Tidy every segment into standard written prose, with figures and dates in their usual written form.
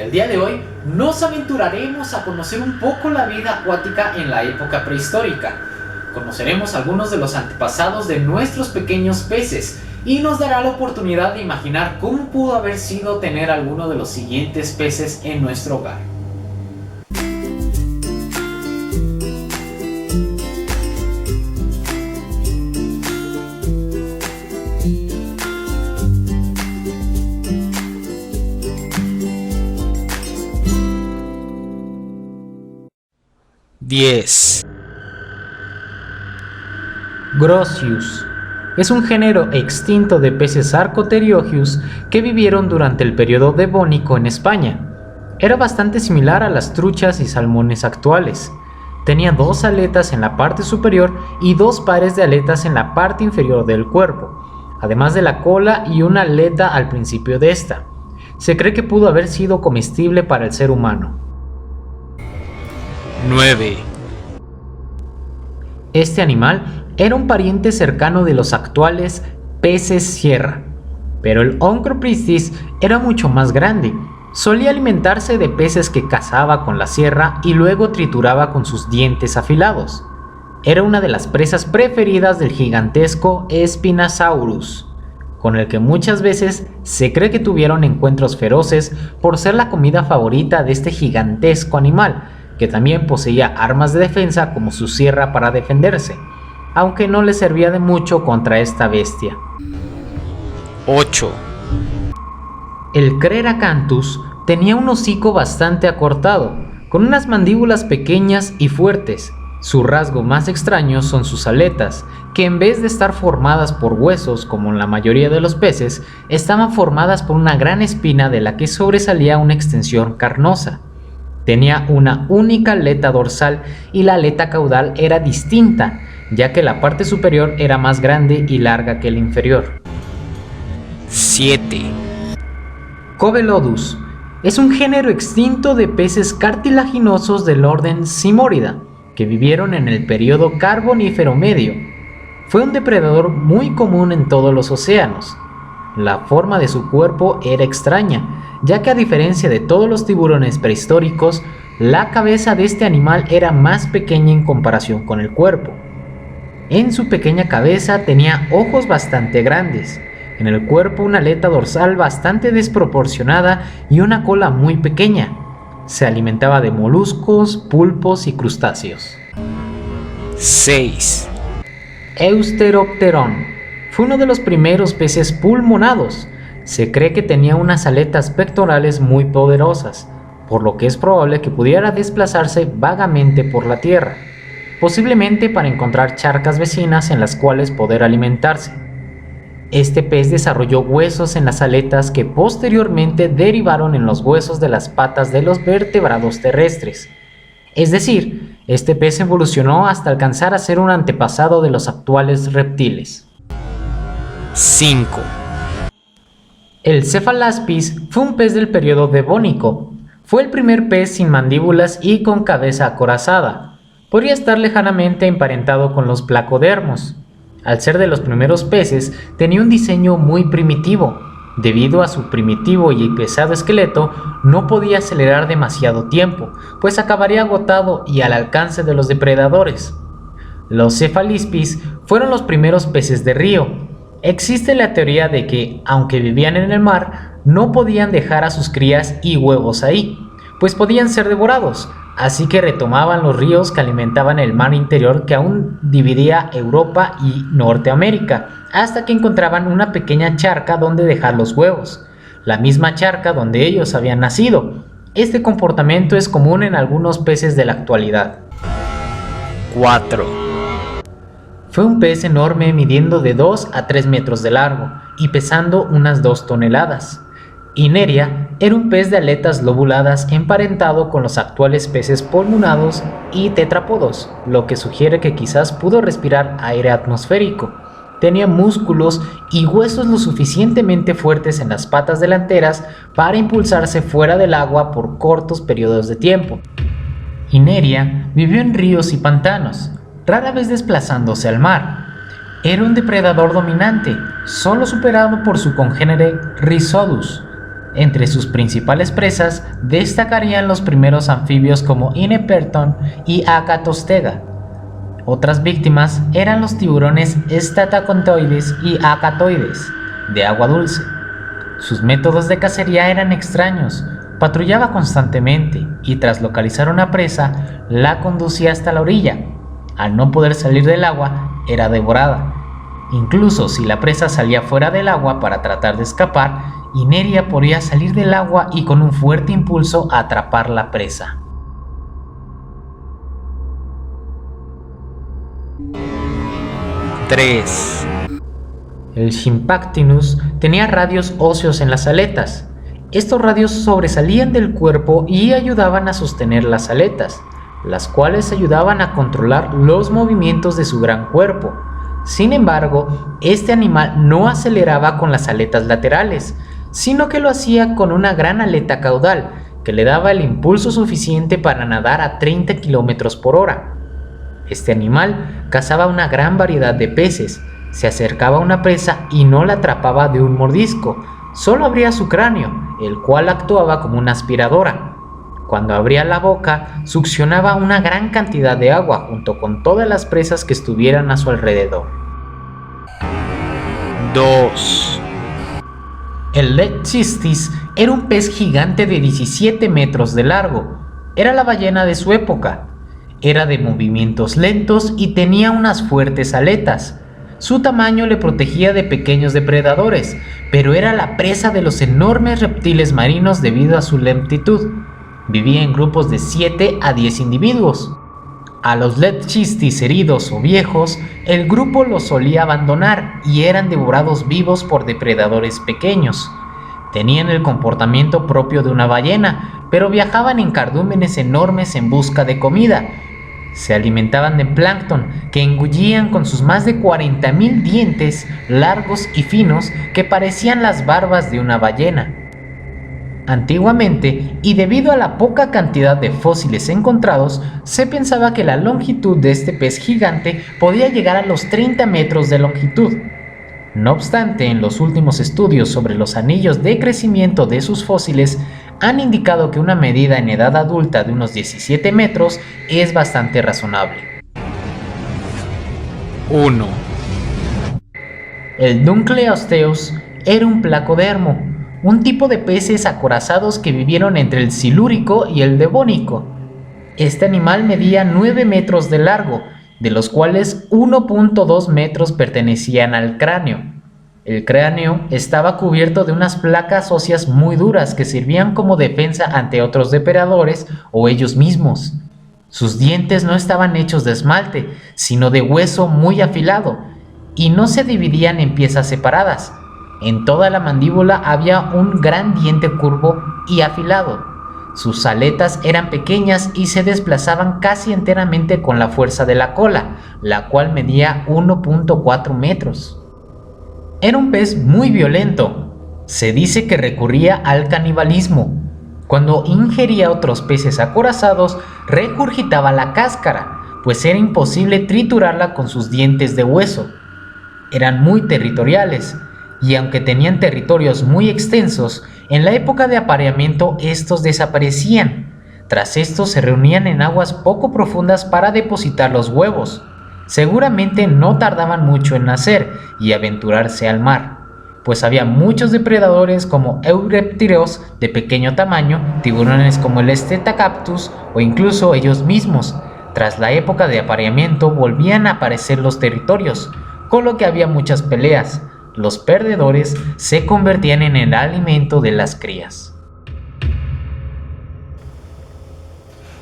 El día de hoy nos aventuraremos a conocer un poco la vida acuática en la época prehistórica. Conoceremos algunos de los antepasados de nuestros pequeños peces y nos dará la oportunidad de imaginar cómo pudo haber sido tener alguno de los siguientes peces en nuestro hogar. Grocius es un género extinto de peces Arcotheriogus que vivieron durante el periodo devónico en España. Era bastante similar a las truchas y salmones actuales. Tenía 2 aletas en la parte superior y 2 pares de aletas en la parte inferior del cuerpo, además de la cola y una aleta al principio de esta. Se cree que pudo haber sido comestible para el ser humano. 9. Este animal era un pariente cercano de los actuales peces sierra, pero el Onchropristis era mucho más grande. Solía alimentarse de peces que cazaba con la sierra y luego trituraba con sus dientes afilados. Era una de las presas preferidas del gigantesco Spinosaurus, con el que muchas veces se cree que tuvieron encuentros feroces por ser la comida favorita de este gigantesco animal, que también poseía armas de defensa como su sierra para defenderse, aunque no le servía de mucho contra esta bestia. 8. El Creracanthus tenía un hocico bastante acortado, con unas mandíbulas pequeñas y fuertes. Su rasgo más extraño son sus aletas, que en vez de estar formadas por huesos como en la mayoría de los peces, estaban formadas por una gran espina de la que sobresalía una extensión carnosa. Tenía una única aleta dorsal y la aleta caudal era distinta, ya que la parte superior era más grande y larga que la inferior. 7. Covelodus es un género extinto de peces cartilaginosos del orden Simorida, que vivieron en el periodo Carbonífero medio. Fue un depredador muy común en todos los océanos. La forma de su cuerpo era extraña, ya que a diferencia de todos los tiburones prehistóricos, la cabeza de este animal era más pequeña en comparación con el cuerpo. En su pequeña cabeza tenía ojos bastante grandes, en el cuerpo una aleta dorsal bastante desproporcionada y una cola muy pequeña. Se alimentaba de moluscos, pulpos y crustáceos. 6. Eusteropteron fue uno de los primeros peces pulmonados. Se cree que tenía unas aletas pectorales muy poderosas, por lo que es probable que pudiera desplazarse vagamente por la tierra, posiblemente para encontrar charcas vecinas en las cuales poder alimentarse. Este pez desarrolló huesos en las aletas que posteriormente derivaron en los huesos de las patas de los vertebrados terrestres. Es decir, este pez evolucionó hasta alcanzar a ser un antepasado de los actuales reptiles. 5. El Cephalaspis fue un pez del periodo devónico. Fue el primer pez sin mandíbulas y con cabeza acorazada. Podría estar lejanamente emparentado con los placodermos. Al ser de los primeros peces, tenía un diseño muy primitivo. Debido a su primitivo y pesado esqueleto, no podía acelerar demasiado tiempo, pues acabaría agotado y al alcance de los depredadores. Los Cephalaspis fueron los primeros peces de río. Existe la teoría de que, aunque vivían en el mar, no podían dejar a sus crías y huevos ahí, pues podían ser devorados, así que retomaban los ríos que alimentaban el mar interior que aún dividía Europa y Norteamérica, hasta que encontraban una pequeña charca donde dejar los huevos, la misma charca donde ellos habían nacido. Este comportamiento es común en algunos peces de la actualidad. 4. Fue un pez enorme midiendo de 2 a 3 metros de largo y pesando unas 2 toneladas. Ineria era un pez de aletas lobuladas emparentado con los actuales peces pulmonados y tetrápodos, lo que sugiere que quizás pudo respirar aire atmosférico. Tenía músculos y huesos lo suficientemente fuertes en las patas delanteras para impulsarse fuera del agua por cortos periodos de tiempo. Ineria vivió en ríos y pantanos, rara vez desplazándose al mar. Era un depredador dominante, solo superado por su congénere Rhizodus. Entre sus principales presas destacarían los primeros anfibios como Ineperton y Acatostega. Otras víctimas eran los tiburones Statacontoides y Acatoides, de agua dulce. Sus métodos de cacería eran extraños. Patrullaba constantemente y tras localizar una presa, la conducía hasta la orilla. Al no poder salir del agua, era devorada. Incluso si la presa salía fuera del agua para tratar de escapar, Ineria podía salir del agua y con un fuerte impulso atrapar la presa. Tres. El Sympactinus tenía radios óseos en las aletas. Estos radios sobresalían del cuerpo y ayudaban a sostener las aletas, las cuales ayudaban a controlar los movimientos de su gran cuerpo. Sin embargo, este animal no aceleraba con las aletas laterales, sino que lo hacía con una gran aleta caudal, que le daba el impulso suficiente para nadar a 30 km por hora. Este animal cazaba una gran variedad de peces, se acercaba a una presa y no la atrapaba de un mordisco, solo abría su cráneo, el cual actuaba como una aspiradora. Cuando abría la boca, succionaba una gran cantidad de agua junto con todas las presas que estuvieran a su alrededor. 2. El Lechistis era un pez gigante de 17 metros de largo. Era la ballena de su época. Era de movimientos lentos y tenía unas fuertes aletas. Su tamaño le protegía de pequeños depredadores, pero era la presa de los enormes reptiles marinos debido a su lentitud. Vivía en grupos de 7 a 10 individuos. A los Lechistis heridos o viejos, el grupo los solía abandonar y eran devorados vivos por depredadores pequeños. Tenían el comportamiento propio de una ballena, pero viajaban en cardúmenes enormes en busca de comida. Se alimentaban de plancton que engullían con sus más de 40.000 dientes largos y finos que parecían las barbas de una ballena. Antiguamente, y debido a la poca cantidad de fósiles encontrados, se pensaba que la longitud de este pez gigante podía llegar a los 30 metros de longitud. No obstante, en los últimos estudios sobre los anillos de crecimiento de sus fósiles han indicado que una medida en edad adulta de unos 17 metros es bastante razonable. 1. El Dunkleosteus era un placodermo, un tipo de peces acorazados que vivieron entre el Silúrico y el Devónico. Este animal medía 9 metros de largo, de los cuales 1.2 metros pertenecían al cráneo. El cráneo estaba cubierto de unas placas óseas muy duras que servían como defensa ante otros depredadores o ellos mismos. Sus dientes no estaban hechos de esmalte, sino de hueso muy afilado, y no se dividían en piezas separadas. En toda la mandíbula había un gran diente curvo y afilado. Sus aletas eran pequeñas y se desplazaban casi enteramente con la fuerza de la cola, la cual medía 1.4 metros. Era un pez muy violento. Se dice que recurría al canibalismo. Cuando ingería otros peces acorazados, regurgitaba la cáscara, pues era imposible triturarla con sus dientes de hueso. Eran muy territoriales, y aunque tenían territorios muy extensos, en la época de apareamiento estos desaparecían. Tras esto se reunían en aguas poco profundas para depositar los huevos. Seguramente no tardaban mucho en nacer y aventurarse al mar, pues había muchos depredadores como Eureptireos de pequeño tamaño, tiburones como el Stetacaptus o incluso ellos mismos. Tras la época de apareamiento volvían a aparecer los territorios, con lo que había muchas peleas. Los perdedores se convertían en el alimento de las crías.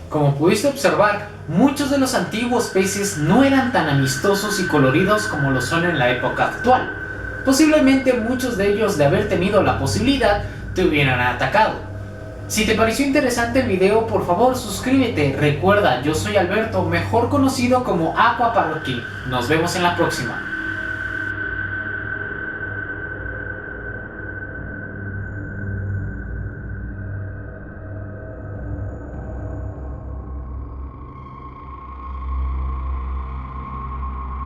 Como pudiste observar, muchos de los antiguos peces no eran tan amistosos y coloridos como lo son en la época actual. Posiblemente muchos de ellos, de haber tenido la posibilidad, te hubieran atacado. Si te pareció interesante el video, por favor suscríbete. Recuerda, yo soy Alberto, mejor conocido como Aqua Parroquí. Nos vemos en la próxima.